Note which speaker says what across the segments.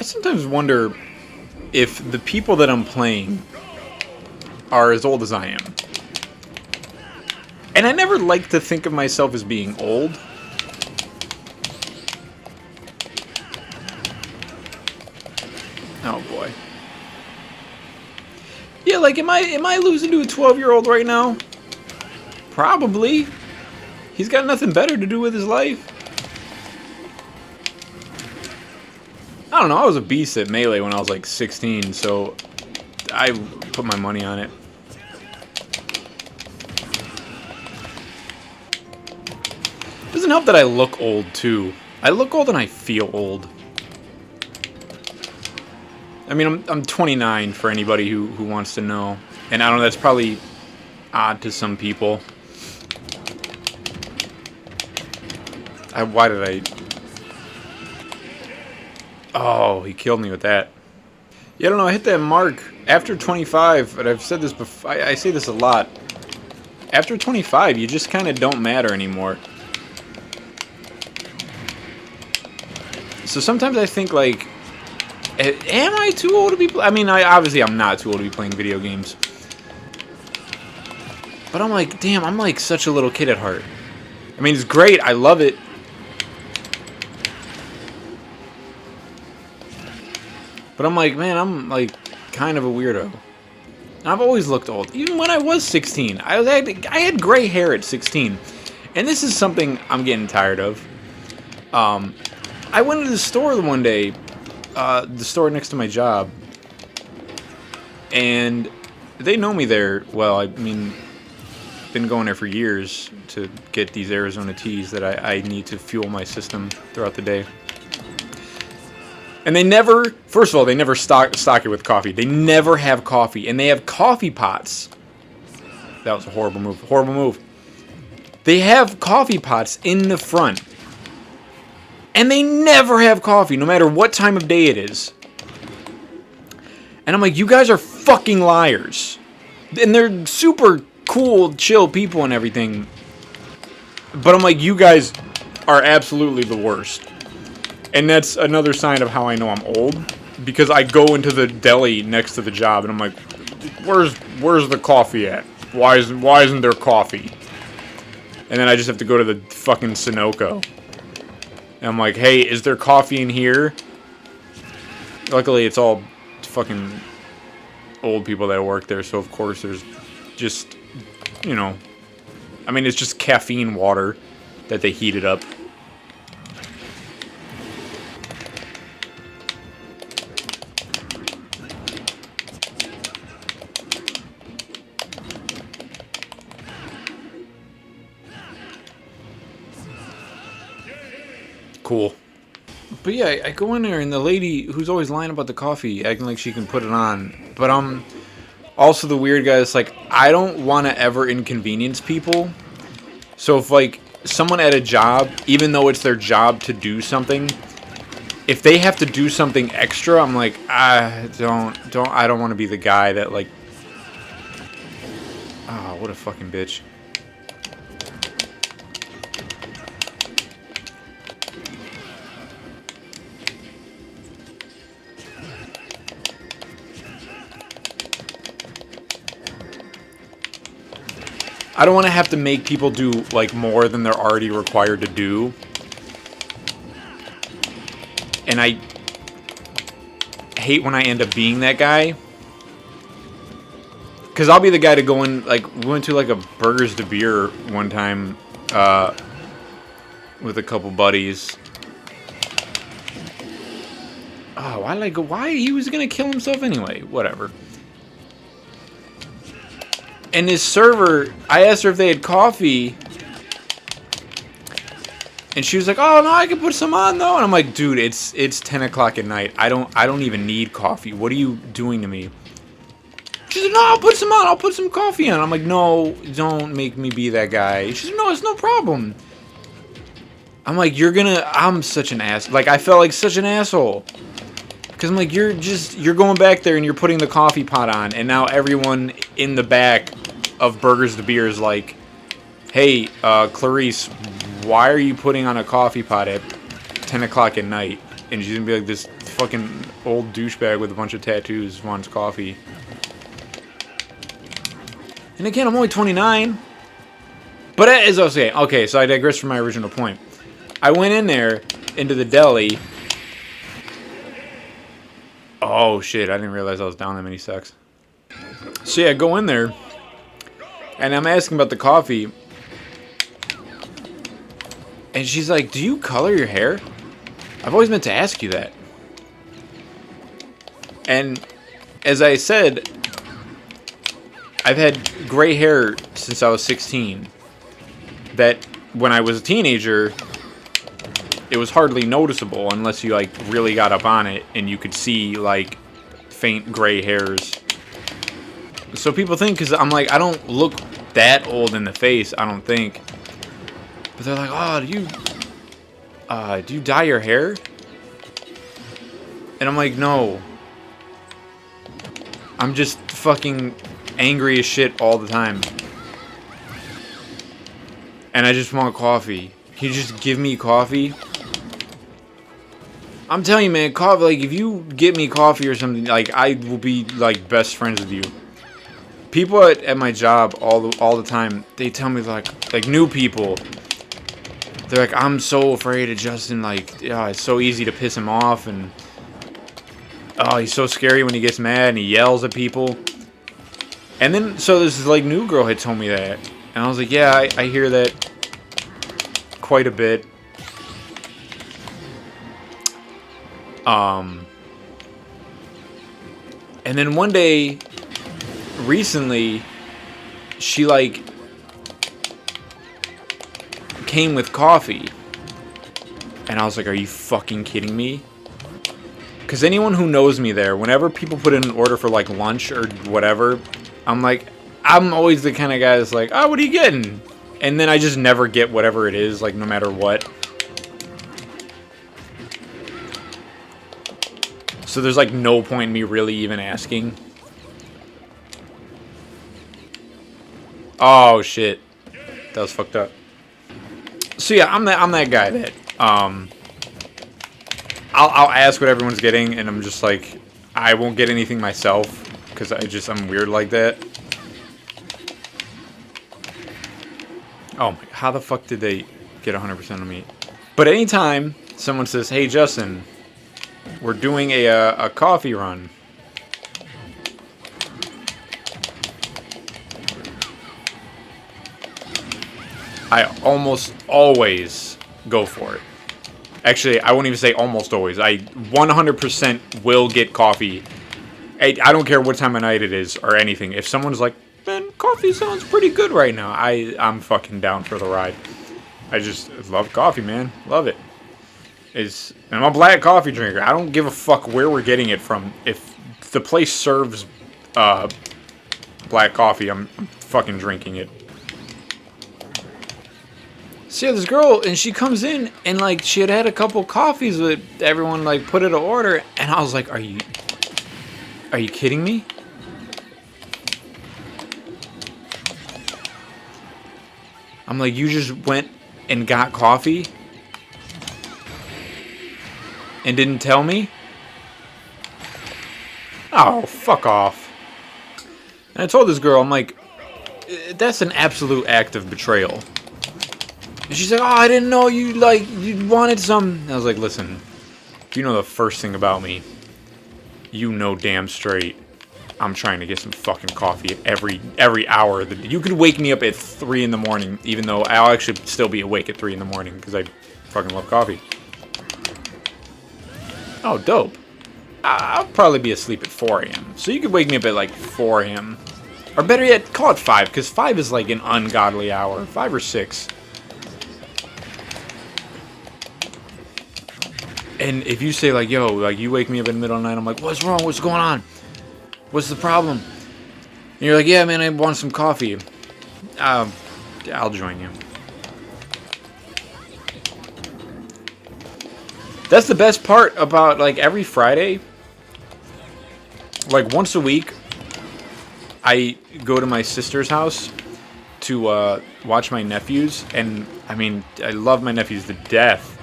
Speaker 1: sometimes wonder if the people that I'm playing are as old as I am. And I never like to think of myself as being old. Oh boy. Yeah, like am I losing to a 12-year-old right now? Probably. He's got nothing better to do with his life. I don't know, I was a beast at Melee when I was like 16, so I put my money on it. Doesn't help that I look old too. I look old and I feel old. I mean, I'm 29 for anybody who wants to know. And I don't know, that's probably odd to some people. Why did I... Oh, he killed me with that. Yeah, I don't know, I hit that mark after 25, but I've said this before, I say this a lot. After 25, you just kind of don't matter anymore. So sometimes I think, like, am I too old to be I mean, obviously I'm not too old to be playing video games. But I'm like, damn, I'm like such a little kid at heart. I mean, it's great, I love it. But I'm like, man, I'm like kind of a weirdo. I've always looked old. Even when I was 16. I had gray hair at 16. And this is something I'm getting tired of. I went to the store one day, the store next to my job, and they know me there. Well, I mean, been going there for years to get these Arizona teas that I need to fuel my system throughout the day. And they never, first of all, they never stock it with coffee. They never have coffee, and they have coffee pots. That was a horrible move. Horrible move. They have coffee pots in the front. And they never have coffee, no matter what time of day it is. And I'm like, you guys are fucking liars. And they're super cool, chill people and everything. But I'm like, you guys are absolutely the worst. And that's another sign of how I know I'm old. Because I go into the deli next to the job and I'm like, where's the coffee at? Why isn't there coffee? And then I just have to go to the fucking Sunoco. And I'm like, hey, is there coffee in here? Luckily, it's all fucking old people that work there, so of course there's just, you know, I mean, it's just caffeine water that they heated up. Cool. But yeah, I go in there and the lady who's always lying about the coffee, acting like she can put it on. But I'm also the weird guy that's like, I don't want to ever inconvenience people. So if like someone at a job, even though it's their job to do something, if they have to do something extra, I'm like, I don't want to be the guy that like, oh, what a fucking bitch. I don't want to have to make people do, like, more than they're already required to do. And I hate when I end up being that guy. Because I'll be the guy to go in, like, we went to, like, a Burgers to Beer one time with a couple buddies. Oh, why did I go? Why? He was going to kill himself anyway. Whatever. And his server, I asked her if they had coffee, and she was like, "Oh no, I can put some on though." And I'm like, "Dude, it's 10 o'clock at night. I don't even need coffee. What are you doing to me?" She said, "No, I'll put some on. I'll put some coffee on." I'm like, "No, don't make me be that guy." She said, "No, it's no problem." I'm like, I'm such an ass. Like, I felt like such an asshole. Because I'm like, you're going back there and you're putting the coffee pot on, and now everyone in the back of Burgers to Beer is like, hey, Clarice, why are you putting on a coffee pot at 10 o'clock at night? And she's going to be like, this fucking old douchebag with a bunch of tattoos wants coffee. And again, I'm only 29. But as I was saying, okay, so I digress from my original point. I went in there, into the deli. Oh, shit, I didn't realize I was down that many secs. So yeah, I go in there, and I'm asking about the coffee. And she's like, do you color your hair? I've always meant to ask you that. And as I said, I've had gray hair since I was 16. That when I was a teenager, it was hardly noticeable unless you like really got up on it and you could see like faint gray hairs. So people think, because I'm like, I don't look that old in the face, I don't think. But they're like, oh, do you dye your hair? And I'm like, no. I'm just fucking angry as shit all the time. And I just want coffee. Can you just give me coffee? I'm telling you, man, coffee, like, if you get me coffee or something, like, I will be, like, best friends with you. People at my job all the time, they tell me, like new people, they're like, I'm so afraid of Justin, like, yeah, it's so easy to piss him off, and, oh, he's so scary when he gets mad, and he yells at people. And then, so this, like, new girl had told me that, and I was like, yeah, I hear that quite a bit. And then one day, recently, she, like, came with coffee. And I was like, are you fucking kidding me? Because anyone who knows me there, whenever people put in an order for, like, lunch or whatever, I'm like, I'm always the kind of guy that's like, oh, what are you getting? And then I just never get whatever it is, like, no matter what. So there's, like, no point in me really even asking. Oh, shit. That was fucked up. So, yeah, I'm that guy that, I'll ask what everyone's getting, and I'm just like, I won't get anything myself, because I'm weird like that. Oh, my, how the fuck did they get 100% on me? But anytime someone says, hey, Justin, we're doing a coffee run. I almost always go for it. Actually, I won't even say almost always. I 100% will get coffee. I don't care what time of night it is or anything. If someone's like, man, coffee sounds pretty good right now, I'm fucking down for the ride. I just love coffee, man. Love it. I'm a black coffee drinker. I don't give a fuck where we're getting it from. If the place serves black coffee, I'm fucking drinking it. So yeah, this girl, and she comes in, and like she had a couple coffees with everyone, like put it in order, and I was like, are you kidding me? I'm like, you just went and got coffee and didn't tell me? Oh, fuck off. And I told this girl, I'm like, that's an absolute act of betrayal. And she's like, oh, I didn't know you wanted some. And I was like, listen, you know the first thing about me. You know damn straight I'm trying to get some fucking coffee at every hour. You could wake me up at 3 in the morning, even though I'll actually still be awake at 3 in the morning because I fucking love coffee. Oh, dope. I'll probably be asleep at 4 a.m. So you could wake me up at like 4 a.m. Or better yet, call it 5, because 5 is like an ungodly hour. 5 or 6. And if you say like, yo, like you wake me up in the middle of the night, I'm like, what's wrong? What's going on? What's the problem? And you're like, yeah, man, I want some coffee. I'll join you. That's the best part about like every Friday. Like once a week, I go to my sister's house to watch my nephews. And I mean, I love my nephews to death.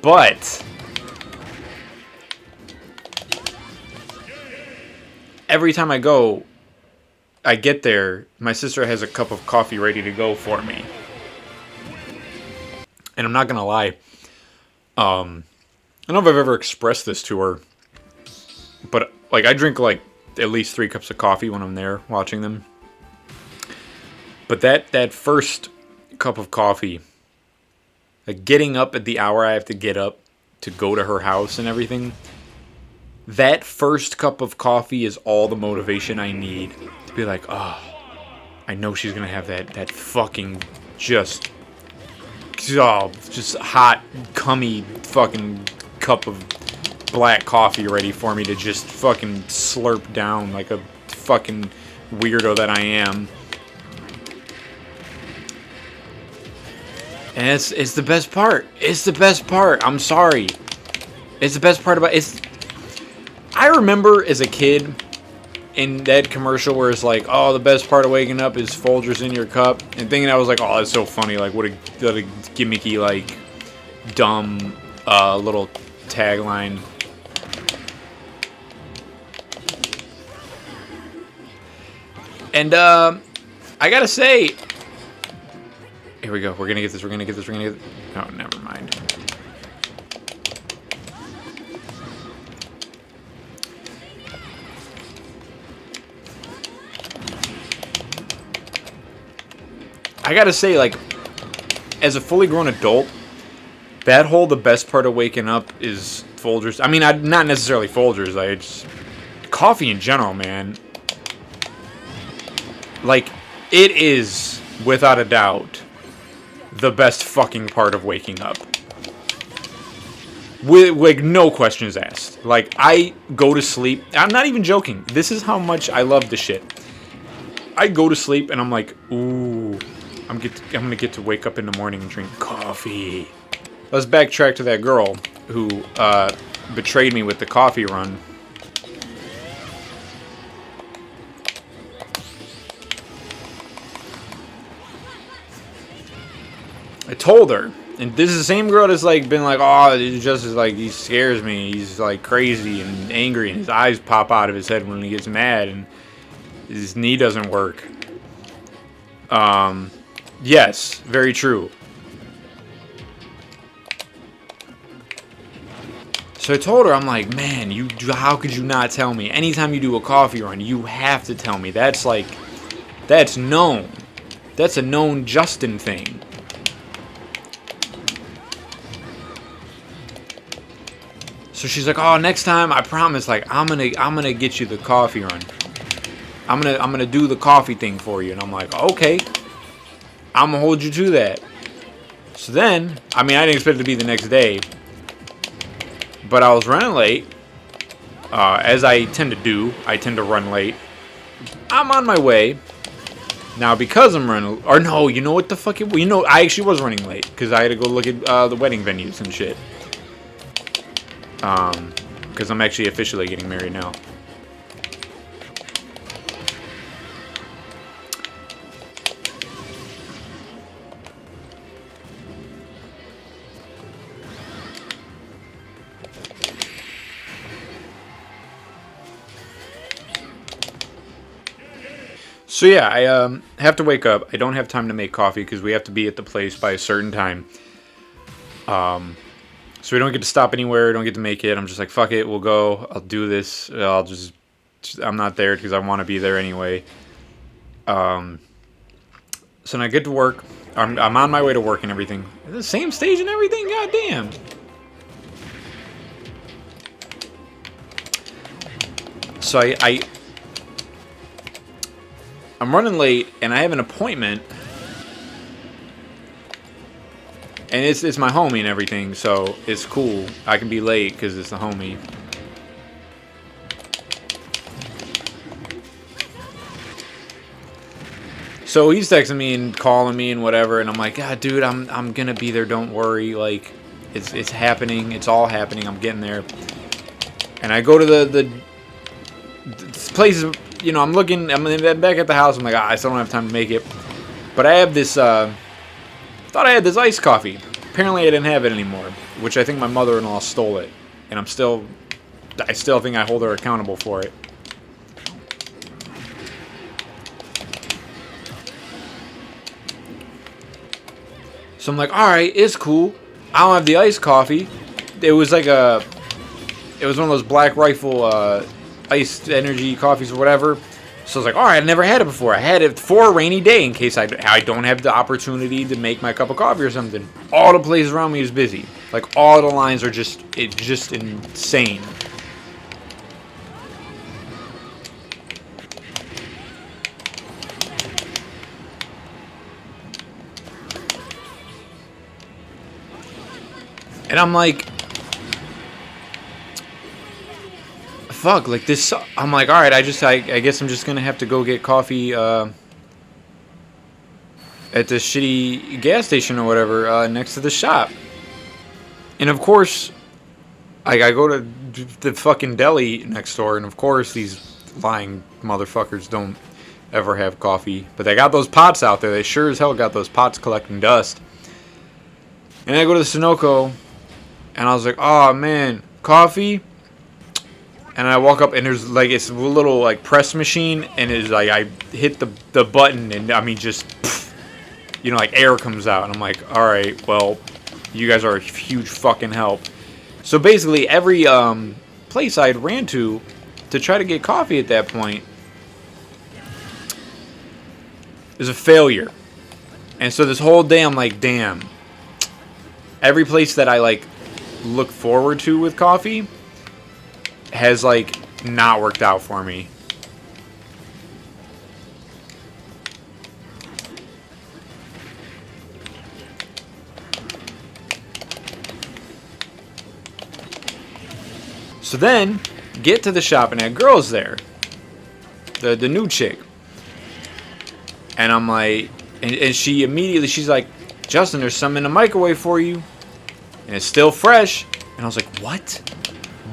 Speaker 1: But every time I go, I get there, my sister has a cup of coffee ready to go for me. And I'm not gonna lie, I don't know if I've ever expressed this to her, but like I drink like at least 3 cups of coffee when I'm there watching them. But that first cup of coffee, like getting up at the hour I have to get up to go to her house and everything, that first cup of coffee is all the motivation I need to be like, oh, I know she's gonna have that fucking just hot, cummy fucking cup of black coffee ready for me to just fucking slurp down like a fucking weirdo that I am. And it's the best part. It's the best part. I'm sorry. It's the best part about it. I remember as a kid in that commercial where it's like, oh, the best part of waking up is Folgers in your cup. And thinking I was like, oh, that's so funny. Like, what a gimmicky, like, dumb little tagline. And I gotta say, here we go. We're gonna get this. We're gonna get this. We're gonna get. Oh, never mind. I gotta say, like, as a fully grown adult, that whole the best part of waking up is Folgers. I mean, not necessarily Folgers. Like, just coffee in general, man. Like, it is without a doubt the best fucking part of waking up. With, like, no questions asked. Like, I go to sleep. I'm not even joking. This is how much I love the shit. I go to sleep and I'm like, ooh, I'm gonna get to wake up in the morning and drink coffee. Let's backtrack to that girl who betrayed me with the coffee run. I told her, and this is the same girl that's like been like, oh, it just is like, he scares me. He's like crazy and angry, and his eyes pop out of his head when he gets mad, and his knee doesn't work. Yes, very true. So I told her, I'm like, man, how could you not tell me? Anytime you do a coffee run, you have to tell me. That's like, that's known. That's a known Justin thing. So she's like, oh, next time, I promise, like, I'm gonna get you the coffee run. I'm gonna do the coffee thing for you. And I'm like, okay, I'm gonna hold you to that. So then, I mean, I didn't expect it to be the next day, but I was running late, as I tend to do. I tend to run late. I'm on my way. Now, because I'm running, or no, you know what the fuck, I actually was running late, because I had to go look at the wedding venues and shit. Because I'm actually officially getting married now. So yeah, I have to wake up. I don't have time to make coffee because we have to be at the place by a certain time. So we don't get to stop anywhere. Don't get to make it. I'm just like, fuck it. We'll go. I'll do this. I'm not there because I want to be there anyway. So then I get to work. I'm on my way to work and everything. The same stage and everything. God damn. So I'm running late and I have an appointment. And it's my homie and everything, so it's cool. I can be late because it's the homie. So he's texting me and calling me and whatever, and I'm like, God, dude, I'm gonna be there. Don't worry. Like, it's happening. It's all happening. I'm getting there. And I go to the places. You know, I'm back at the house. I'm like, I still don't have time to make it. But I have this. Thought I had this iced coffee. Apparently I didn't have it anymore, which I think my mother-in-law stole it, and I still think I hold her accountable for it. So I'm like, all right, it's cool. I don't have the iced coffee. It was like a, it was one of those Black Rifle iced energy coffees or whatever. So I was like, all right, I never had it before. I had it for a rainy day in case I don't have the opportunity to make my cup of coffee or something. All the places around me is busy. Like, all the lines are just insane. And I'm like, fuck, like this. I'm like, all right, I guess I'm just gonna have to go get coffee at this shitty gas station or whatever next to the shop. And of course, I go to the fucking deli next door, and of course these lying motherfuckers don't ever have coffee. But they got those pots out there. They sure as hell got those pots collecting dust. And I go to the Sunoco, and I was like, oh man, coffee? And I walk up, and there's like, it's a little like press machine, and it's like, I hit the button, and I mean, just, you know, like air comes out. And I'm like, all right, well, you guys are a huge fucking help. So basically, every place I ran to try to get coffee at that point is a failure. And so this whole day, I'm like, damn. Every place that I like look forward to with coffee has like not worked out for me. So then, get to the shop and that girl's there. The new chick. And I'm like, and she immediately, she's like, Justin, there's something in the microwave for you. And it's still fresh. And I was like, what?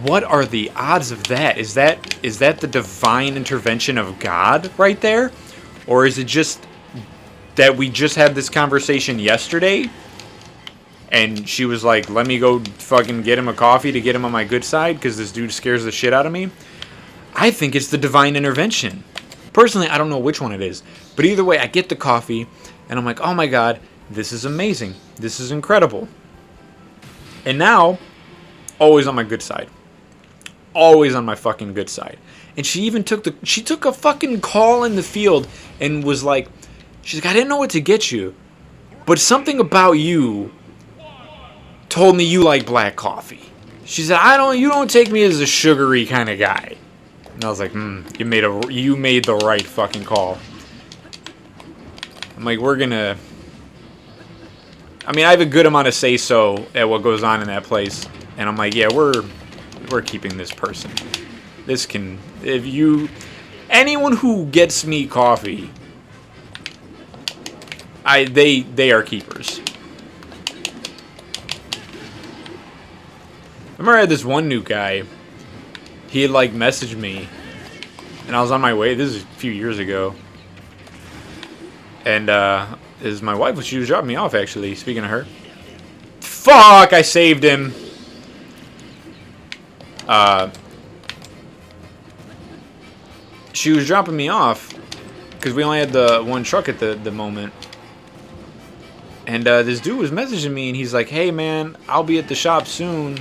Speaker 1: What are the odds of that? Is that the divine intervention of God right there? Or is it just that we just had this conversation yesterday? And she was like, let me go fucking get him a coffee to get him on my good side because this dude scares the shit out of me. I think it's the divine intervention. Personally, I don't know which one it is. But either way, I get the coffee and I'm like, oh my God, this is amazing. This is incredible. And now, always on my good side. Always on my fucking good side. And she even took a fucking call in the field and was like, she's like, I didn't know what to get you, but something about you told me you like black coffee. She said, you don't take me as a sugary kind of guy. And I was like, you made the right fucking call. I'm like, I have a good amount of say-so at what goes on in that place. And I'm like, yeah, we're keeping this person. Anyone who gets me coffee, they are keepers. I remember I had this one new guy. He had like messaged me, and I was on my way. This is a few years ago, and is my wife? She was dropping me off actually. Speaking of her, fuck! I saved him. She was dropping me off because we only had the one truck at the moment. And this dude was messaging me, and he's like, hey man, I'll be at the shop soon.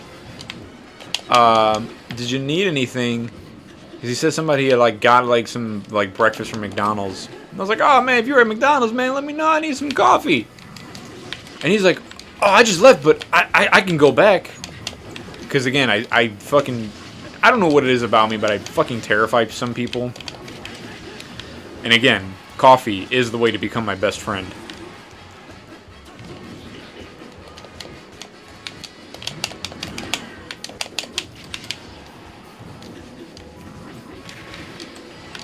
Speaker 1: Did you need anything? Because he said somebody had like got like some like breakfast from McDonald's. And I was like, oh man, if you're at McDonald's, man, let me know. I need some coffee. And he's like, oh, I just left, but I can go back. Because again, I don't know what it is about me, but I fucking terrify some people. And again, coffee is the way to become my best friend.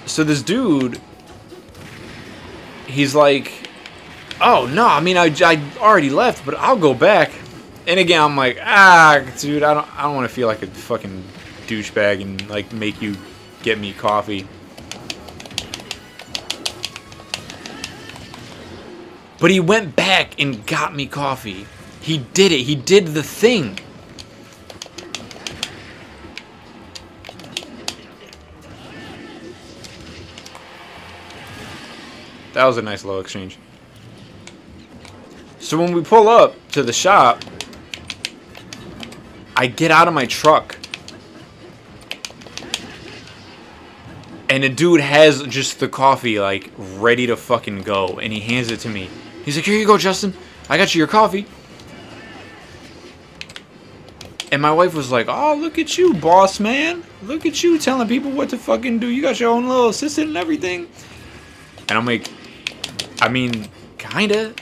Speaker 1: So this dude, he's like, oh no, I mean I already left, but I'll go back. And again, I'm like, dude, I don't want to feel like a fucking douchebag and like make you get me coffee. But he went back and got me coffee. He did it. He did the thing. That was a nice little exchange. So when we pull up to the shop, I get out of my truck. And the dude has just the coffee, like, ready to fucking go. And he hands it to me. He's like, here you go, Justin. I got you your coffee. And my wife was like, oh, look at you, boss man. Look at you telling people what to fucking do. You got your own little assistant and everything. And I'm like, I mean, kinda.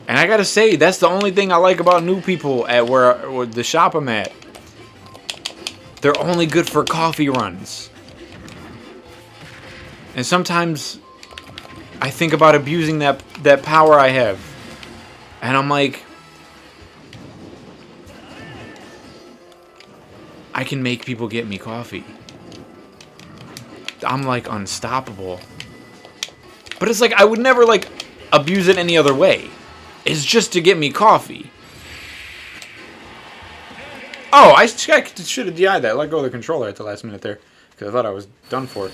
Speaker 1: And I gotta say, that's the only thing I like about new people at where the shop I'm at. They're only good for coffee runs. And sometimes I think about abusing that power I have. And I'm like, I can make people get me coffee. I'm like unstoppable. But it's like I would never like abuse it any other way. It's just to get me coffee. Oh, I should have DI'd that. Let go of the controller at the last minute there. Because I thought I was done for it.